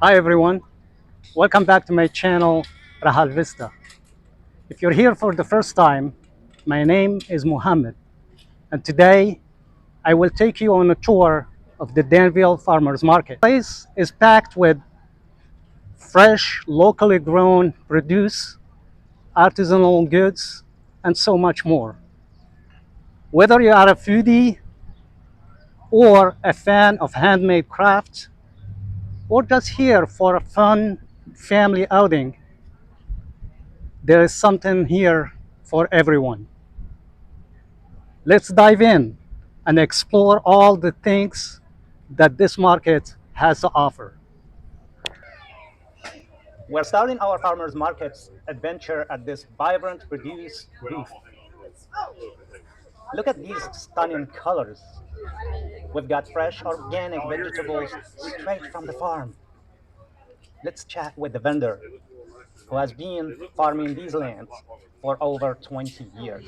Hi everyone, welcome back to my channel Rahal Vista. If you're here for the first time, my name is Muhammad, and today I will take you on a tour of the Danville Farmers Market. The place is packed with fresh, locally grown produce, artisanal goods, and so much more. Whether you are a foodie or a fan of handmade crafts, or just here for a fun family outing, there is something here for everyone. Let's dive in and explore all the things that this market has to offer. We're starting our farmers market's adventure at this vibrant produce booth. Look at these stunning colors. We've got fresh organic vegetables straight from the farm. Let's chat with the vendor who has been farming these lands for over 20 years.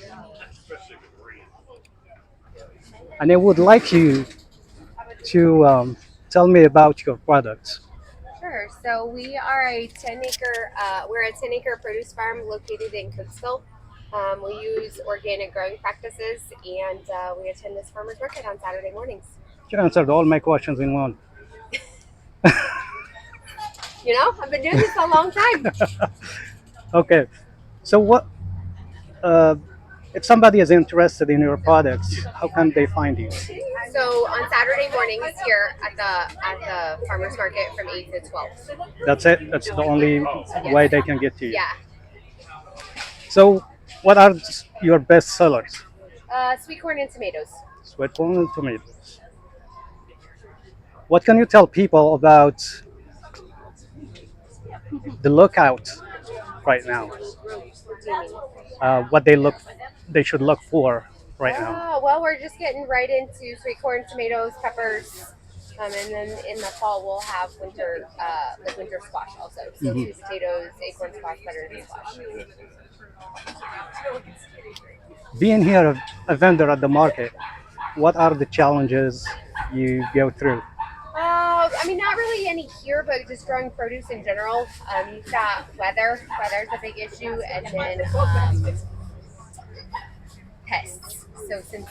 And I would like you to tell me about your products. Sure. So we are a 10-acre. We're a 10-acre produce farm located in Cookeville. We use organic growing practices, and we attend this farmers market on Saturday mornings. You answered all my questions in one. You know, I've been doing this a long time. Okay, so what uh, if somebody is interested in your products? How can they find you? So on Saturday mornings here at the farmers market from 8 to 12. That's it. That's the only way Yes. they can get to you. Yeah. So, what are your best sellers? Sweet corn and tomatoes. Sweet corn and tomatoes. What can you tell people about the lookout right now? What do you mean? What they should look for right now. Well, we're just getting right into sweet corn, tomatoes, peppers, and then in the fall we'll have like winter squash also. So Mhm. sweet potatoes, acorn squash, butternut squash. Being here a vendor at the market, what are the challenges you go through? I mean, not really any here, but just growing produce in general. You've got weather. Weather's a big issue, and then pests. So since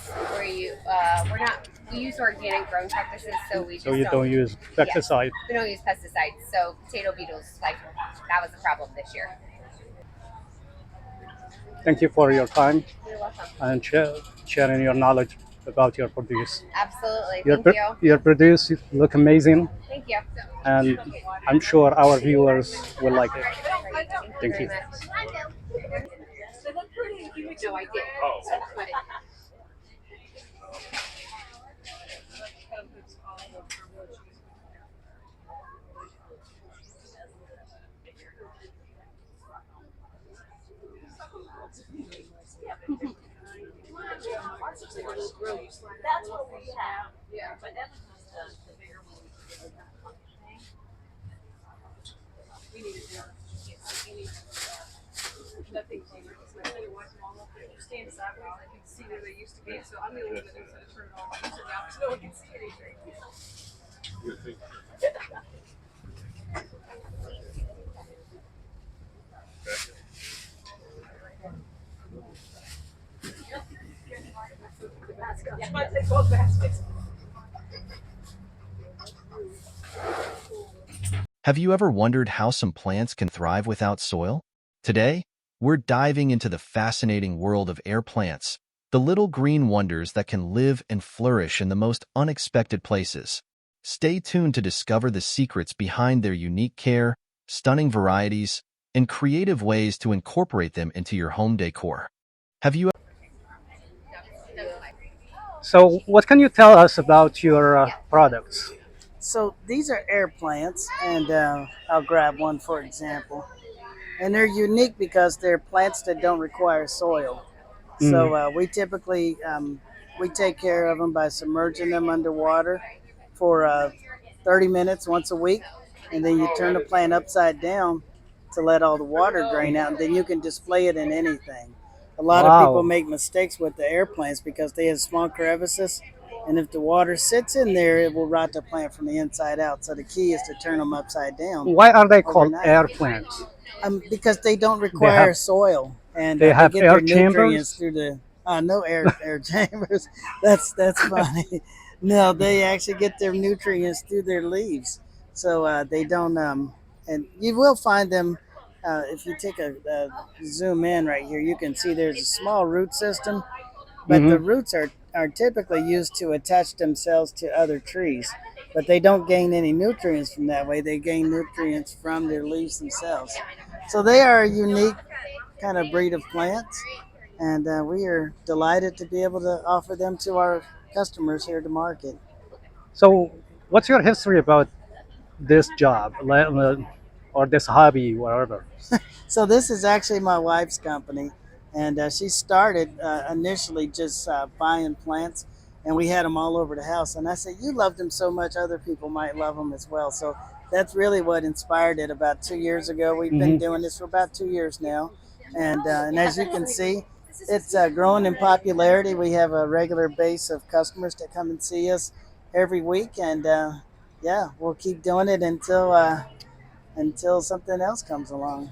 we're not we use organic growing practices, so we So just you don't use yeah pesticide. we don't use pesticides. So potato beetles, like that was a problem this year. Thank you for your time You're welcome. and sharing your knowledge about your produce. Absolutely. Thank you. Your produce look amazing, Thank you. and I'm sure our viewers will like it. Great. Thank Thank you you. very much. No, I did. But Have you ever wondered how some plants can thrive without soil? Today, we're diving into the fascinating world of air plants, the little green wonders that can live and flourish in the most unexpected places. Stay tuned to discover the secrets behind their unique care, stunning varieties, and creative ways to incorporate them into your home decor. Have you So, what can you tell us about your products? So these are air plants, and I'll grab one for example. And they're unique because they're plants that don't require soil. Mm. So we typically we take care of them by submerging them underwater for 30 minutes once a week, and then you turn the plant upside down to let all the water drain out, and then you can display it in anything. A lot of people Wow. make mistakes with the air plants because they have small crevices, And if the water sits in there, it will rot the plant from the inside out. So the key is to turn them upside down Why are they called overnight. air plants? Because they don't They have require soil, and they they have get air their nutrients chambers. through the no air chambers. That's funny. No, they actually get their nutrients through their leaves, so they don't. And you will find them if you take a zoom in right here. You can see there's a small root system, but Hmm. the roots are typically used to attach themselves to other trees. But they don't gain any nutrients from that way. They gain nutrients from their leaves themselves. So they are a unique kind of breed of plants, and we are delighted to be able to offer them to our customers here at the market. So, what's your history about this job, or this hobby, whatever? So this is actually my wife's company, and she started initially just buying plants, and we had them all over the house. And I said, "You love them so much, other people might love them as well." So that's really what inspired it. About 2 years ago, we've been Hmm. doing this for about 2 years now, and as you can see, it's growing in popularity. We have a regular base of customers that come and see us every week, and yeah, we'll keep doing it until something else comes along.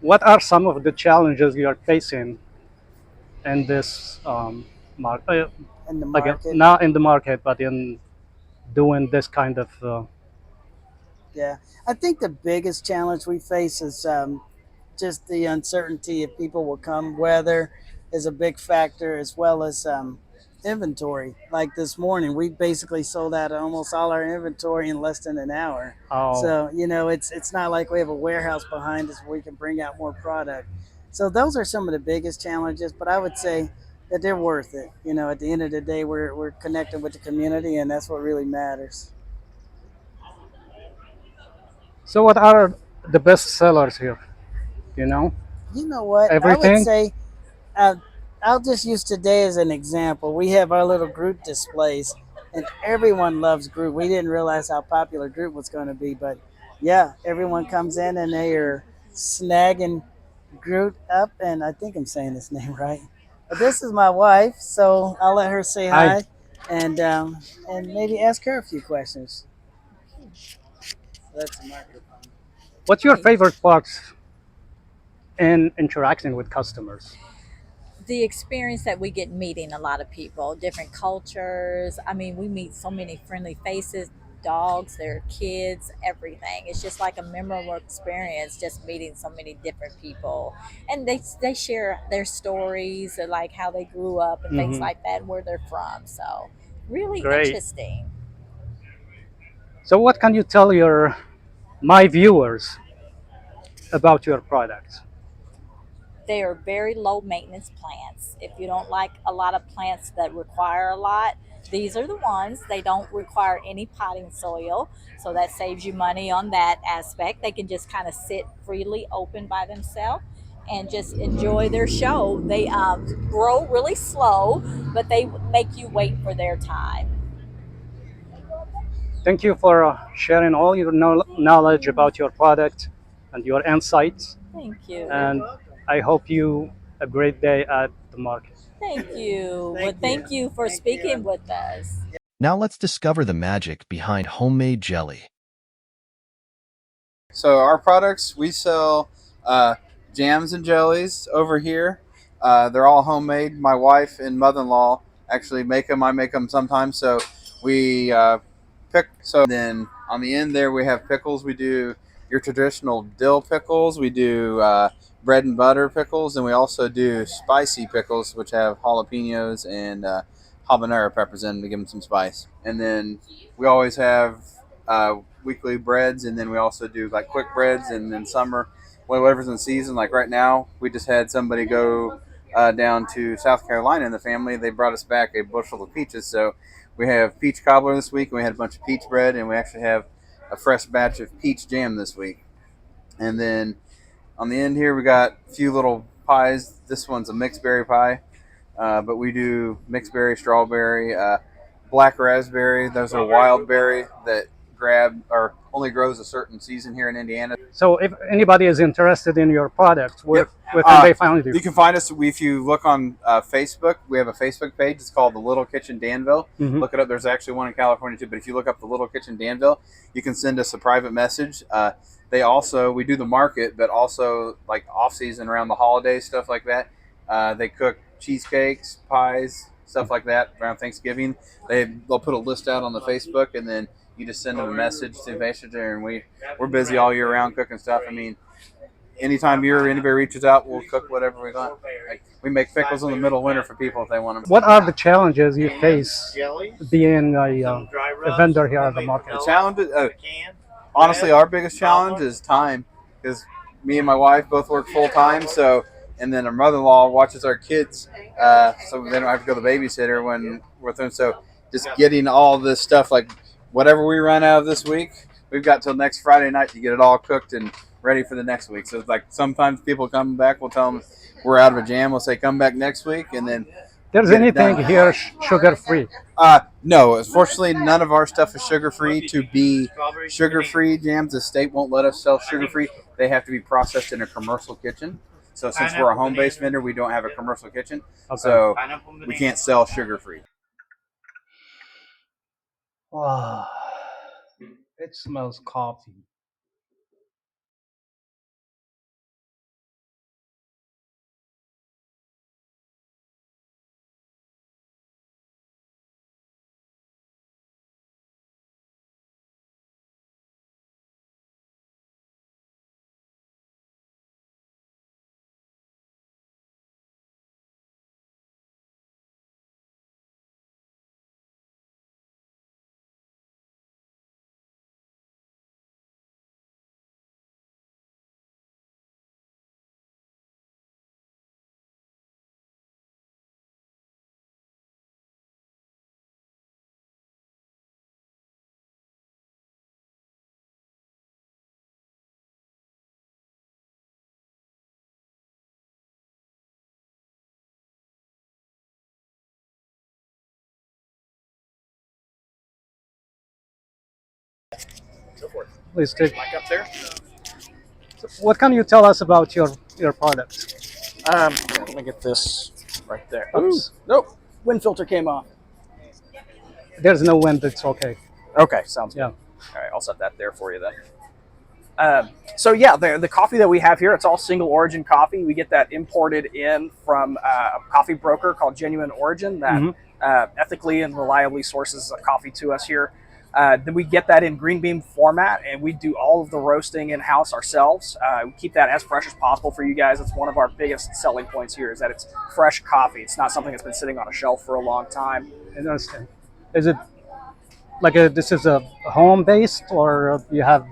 What are some of the challenges you are facing in this market? In the Again, market. not in the market, but in doing this kind of. Yeah, I think the biggest challenge we face is just the uncertainty if people will come. Weather is a big factor, as well as inventory. Like this morning, we basically sold out almost all our inventory in less than an hour. Oh, So it's not like we have a warehouse behind us where we can bring out more product. So those are some of the biggest challenges. But I would say that they're worth it. At the end of the day, we're connected with the community, and that's what really matters. so what are the best sellers here? You know, You know what? I would everything. say uh, I'll just use today as an example. We have our little Groot displays, and everyone loves Groot. We didn't realize how popular Groot was going to be, but yeah, everyone comes in and they are snagging Groot up, and I think I'm saying his name right. But this is my wife, so I'll let her say Hi. hi and maybe ask her a few questions. That's a microphone. What's your Hey, favorite part in interacting with customers? the experience that we get meeting a lot of people, different cultures. I mean, we meet so many friendly faces, dogs, their kids, everything. It's just like a memorable experience just meeting so many different people. And they share their stories, like how they grew up and things Hmm. like that, and where they're from. So, really Great. interesting. So, what can you tell your my viewers about your product? They are very low maintenance plants. If you don't like a lot of plants that require a lot, these are the ones. They don't require any potting soil, so that saves you money on that aspect. They can just kind of sit freely open by themselves and just enjoy their show. They grow really slow, but they make you wait for their time. Thank you for sharing all your Thank knowledge you. about your product and your insights. Thank You're you. And welcome. I hope you a great day at the market. Thank you. Well, Thank you. thank you for Thank you. speaking with us. Now let's discover the magic behind homemade jelly. So our products, we sell jams and jellies over here. They're all homemade. My wife and mother-in-law actually make them. I make them sometimes. So we pick. So then on the end there we have pickles. We do your traditional dill pickles. We do bread and butter pickles, and we also do spicy pickles, which have jalapenos and habanero peppers in them to give them some spice. And then we always have weekly breads, and then we also do like quick breads, and then summer, whatever's in season. Like right now, we just had somebody go down to South Carolina in the family. They brought us back a bushel of peaches, so we have peach cobbler this week, and we had a bunch of peach bread, and we actually have a fresh batch of peach jam this week. And then on the end here, we got a few little pies. This one's a mixed berry pie, but we do mixed berry, strawberry, black raspberry. Those are wild berry that grab or only grows a certain season here in Indiana. So if anybody is interested in your product, where, Yep. where can they find you? You can find us if you look on Facebook. We have a Facebook page. It's called The Little Kitchen Danville. Mhm. Look it up. There's actually one in California too. But if you look up The Little Kitchen Danville, you can send us a private message. We do the market, but also like off season around the holidays, stuff like that. They cook cheesecakes, pies, stuff like that around Thanksgiving. They'll put a list out on the Facebook, and then you just send them a message to Messenger, and we're busy all year round cooking stuff. I mean, anytime anybody reaches out, we'll cook whatever we want. Like, we make pickles in the middle of winter for people if they want them. What are the challenges you face being a vendor here at the market? The challenge, honestly, our biggest challenge is time, because me and my wife both work full time. So, and then our mother-in-law watches our kids, so they don't have to go to the babysitter when we're with them. So, just getting all this stuff, like whatever we run out of this week, we've got till next Friday night to get it all cooked and ready for the next week. So, like sometimes people come back, we'll tell them we're out of a jam. We'll say come back next week, and then. There's anything here sugar-free? No, unfortunately, none of our stuff is sugar-free. To be sugar-free jams, the state won't let us sell sugar-free. They have to be processed in a commercial kitchen. So since we're a home-based vendor, we don't have a commercial kitchen. Okay. So we can't sell sugar-free. Wow, it smells coffee. Please take. Like up there. What can you tell us about your product? Let me get this right there. Oops. Nope. Wind filter came off. There's no wind. It's okay. Okay, sounds good. Yeah. All right, I'll set that there for you then. So yeah, the coffee that we have here, it's all single origin coffee. We get that imported in from a coffee broker called Genuine Origin that ethically and reliably sources coffee to us here. Then we get that in green bean format, and we do all of the roasting in-house ourselves. We keep that as fresh as possible for you guys. It's one of our biggest selling points here is that it's fresh coffee. It's not something that's been sitting on a shelf for a long time. Interesting. Is it like this is a home-based, or you have?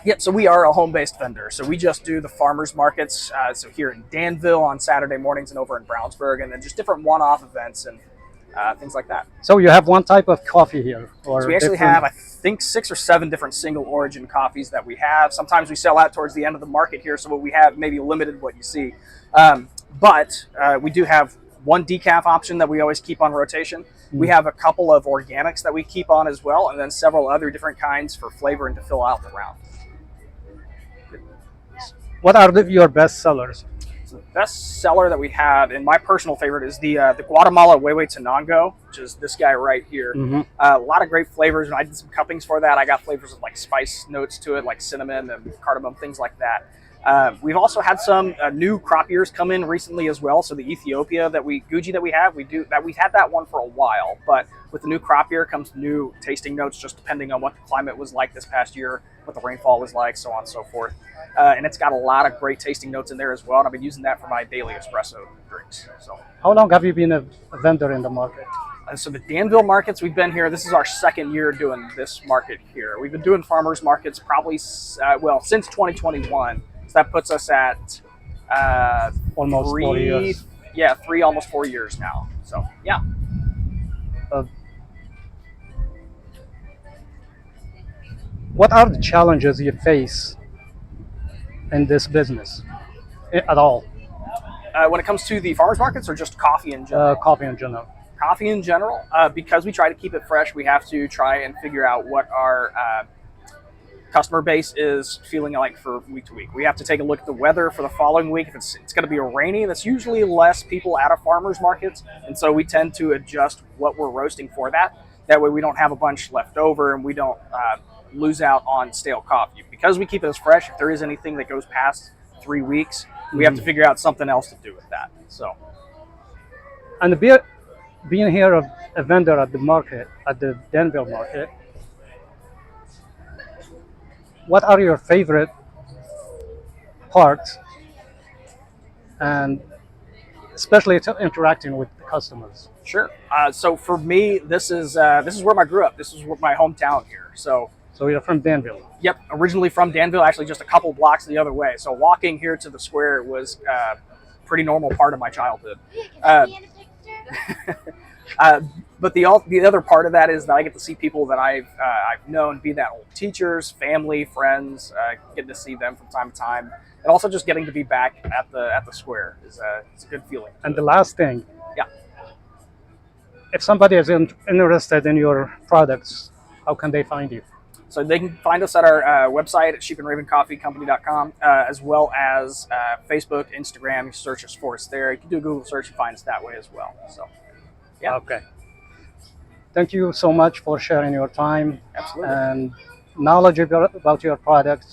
Yep, so we are a home-based vendor. So we just do the farmers markets. So here in Danville on Saturday mornings and over in Brownsburg, and then just different one-off events and things like that. So you have one type of coffee here? Or so we actually have, I think, 6 or 7 different single origin coffees that we have. Sometimes we sell out towards the end of the market here, so what we have maybe limited what you see. But we do have one decaf option that we always keep on rotation. We have a couple of organics that we keep on as well, and then several other different kinds for flavor and to fill out the round. What are your best sellers? So the best seller that we have, and my personal favorite, is the Guatemala Huehue Tenango, which is this guy right here. A lot of great flavors, and I did some cuppings for that. I got flavors of like spice notes to it, like cinnamon and cardamom, things like that. We've also had some new crop years come in recently as well. So the Ethiopia Guji that we have, we've had that one for a while, but with the new crop year comes new tasting notes, just depending on what the climate was like this past year, what the rainfall was like, so on and so forth. And it's got a lot of great tasting notes in there as well, and I've been using that for my daily espresso drinks. So, how long have you been a vendor in the market? So the Danville markets, we've been here. This is our second year doing this market here. We've been doing farmers markets probably, since 2021. So that puts us at almost 4 years. Yeah, almost 4 years now. So, yeah. What are the challenges you face in this business at all? When it comes to the farmers markets or just coffee in general? Coffee in general. Coffee in general, because we try to keep it fresh, we have to try and figure out what our customer base is feeling like for week to week. We have to take a look at the weather for the following week. If it's going to be rainy, that's usually less people at our farmers markets, and so we tend to adjust what we're roasting for that. That way we don't have a bunch left over and we don't lose out on stale coffee. Because we keep it as fresh, if there is anything that goes past 3 weeks, we have to figure out something else to do with that. So, And being here a vendor at the market, at the Danville market, what are your favorite parts, and especially interacting with the customers? sure. So for me, this is where I grew up. This is my hometown here. So you're from Danville. yep, originally from Danville, actually just a couple blocks the other way. So walking here to the square was a pretty normal part of my childhood. But the other part of that is that I get to see people that I've known, be that old teachers, family, friends, getting to see them from time to time, and also just getting to be back at the square is it's a good feeling. And the last thing, Yeah. if somebody is interested in your products, how can they find you? So they can find us at our website at sheepandravencoffeecompany.com, as well as Facebook, Instagram. You search us for us there. You can do a Google search and find us that way as well. So, yeah. Okay. Thank you so much for sharing your time Absolutely. and knowledge about your products.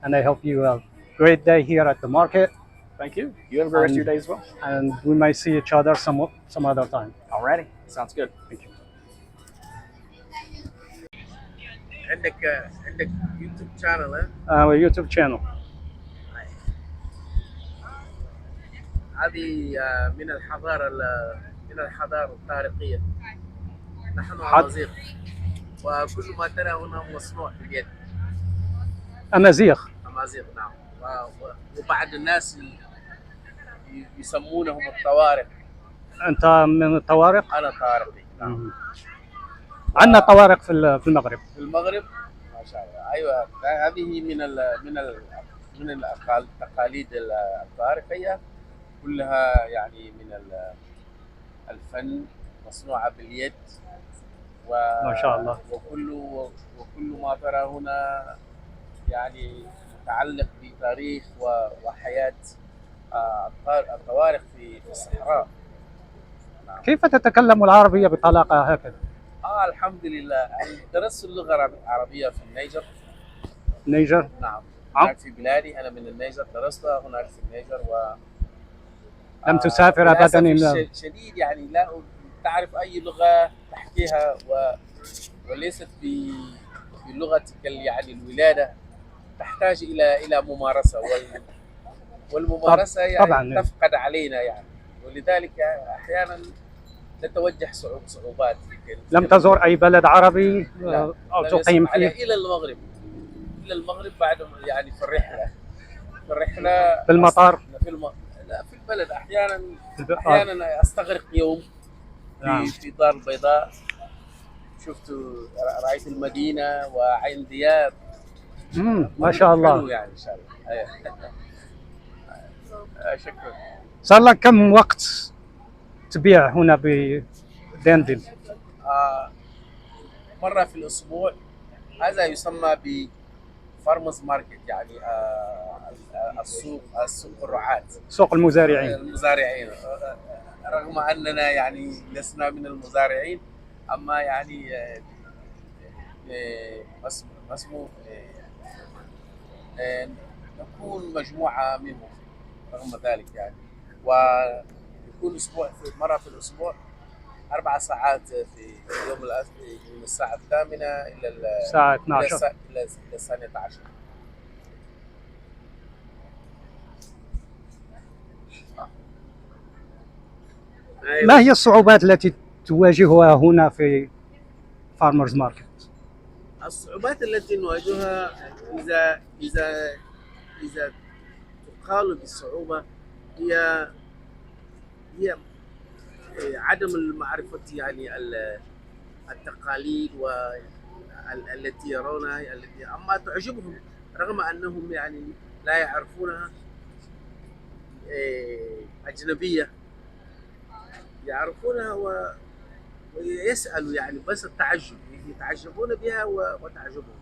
And I hope you have a great day here at the market. Thank you. You have a great rest of your day as well. And we might see each other some other time. Alrighty. Sounds good. Thank you. عندك يوتيوب شانل ها؟ Our YouTube channel. هذه من الحضارة التاريخية. نحن حد- أمازيغ وكل ما ترى هنا مصنوع باليد. أمازيغ. أمازيغ نعم. وبعض الناس يسمونهم الطوارق. أنت من الطوارق؟ أنا طارقي نعم. عندنا طوارق في المغرب. في المغرب ما شاء الله. أيوة هذه من التقاليد الطارقية كلها، يعني من الفن مصنوعة باليد ما شاء الله. وكل ما ترى هنا يعني متعلق بتاريخ وحياة الطوارق في الصحراء. نعم. كيف تتكلم العربية بطلاقة هكذا؟ الحمد لله. درست اللغة العربية في النيجر. نيجر؟ نعم. هناك في بلادي، أنا من النيجر، درستها هناك في النيجر لم تسافر أبدا؟ للأسف الشديد يعني لا تعرف أي لغة تحكيها وليست بلغتك يعني الولادة، تحتاج إلى ممارسة والممارسة يعني طبعا تفقد علينا يعني، ولذلك أحيانا تتوجه صعوبات. لم تزور أي بلد عربي أو تقيم فيه؟ إلى المغرب بعد يعني في الرحلة في المطار؟ لا في البلد أحيانا أستغرق يوم في دار البيضاء. رأيت المدينة وعين دياب. ما شاء الله. يعني إن شاء الله. شكرا. صار لك كم وقت تبيع هنا بدانفيل؟ مرة في الأسبوع. هذا يسمى بفارمز ماركت، يعني السوق الرعاة، سوق المزارعين. رغم أننا يعني لسنا من المزارعين، أما يعني مسموح نكون مجموعة منهم رغم ذلك يعني. ويكون مرة في الأسبوع 4 ساعات في يوم من الساعة 8 إلى الساعة 12 إلى الساعة 12. ما هي الصعوبات التي تواجهها هنا في فارمرز ماركت؟ الصعوبات التي نواجهها إذا تقال بالصعوبة هي عدم المعرفة يعني التقاليد التي يرونها، أما تعجبهم رغم أنهم يعني لا يعرفونها، أجنبية يعرفونها ويسألوا يعني، بس التعجب يتعجبون بها وتعجبهم.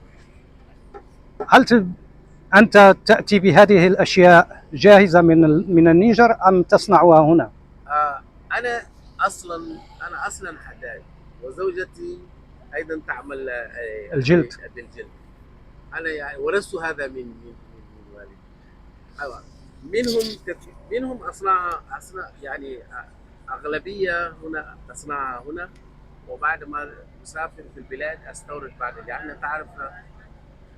أنت تأتي بهذه الأشياء جاهزة من النيجر أم تصنعها هنا؟ انا اصلا حداد، وزوجتي ايضا تعمل الجلد. بالجلد. انا يعني ورثت هذا من والدي. أيوة. منهم اصنع يعني اغلبيه هنا تصنعها هنا، وبعد ما اسافر في البلاد استورد بعد، لان تعرف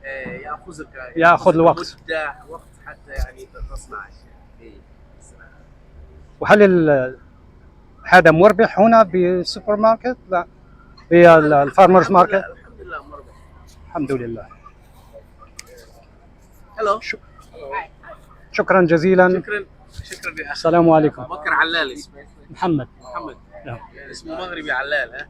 يأخذ ياخذك الوقت. وقت حتى يعني تصنع اشياء في الصناعة. وهل هذا مربح هنا بالسوبر ماركت؟ لا، بالفارمرز ماركت. الحمد لله مربح. الحمد لله. هلو. شكرا جزيلا. شكرا يا اخي. السلام عليكم. بكر علال اسمه. محمد. نعم. اسمه مغربي علال. ها.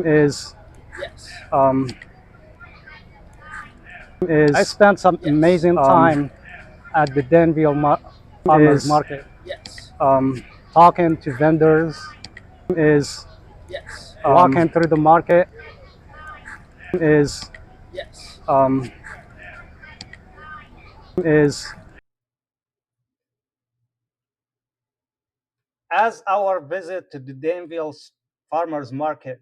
is I spent some amazing time at the Danville Farmers Market, talking to vendors, walking through the market, um, as our visit to the Danville Farmers Market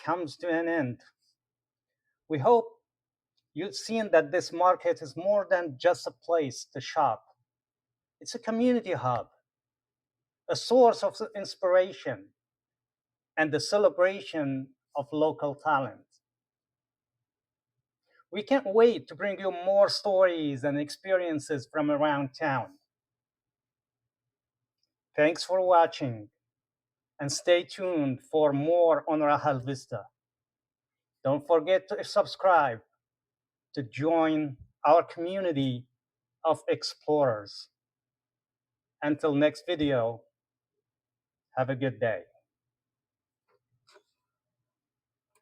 comes to an end, we hope you've seen that this market is more than just a place to shop. It's a community hub, a source of inspiration, and the celebration of local talent. We can't wait to bring you more stories and experiences from around town. Thanks for watching, and stay tuned for more on Rahal Vista. Don't forget to subscribe to join our community of explorers. Until next video, have a good day.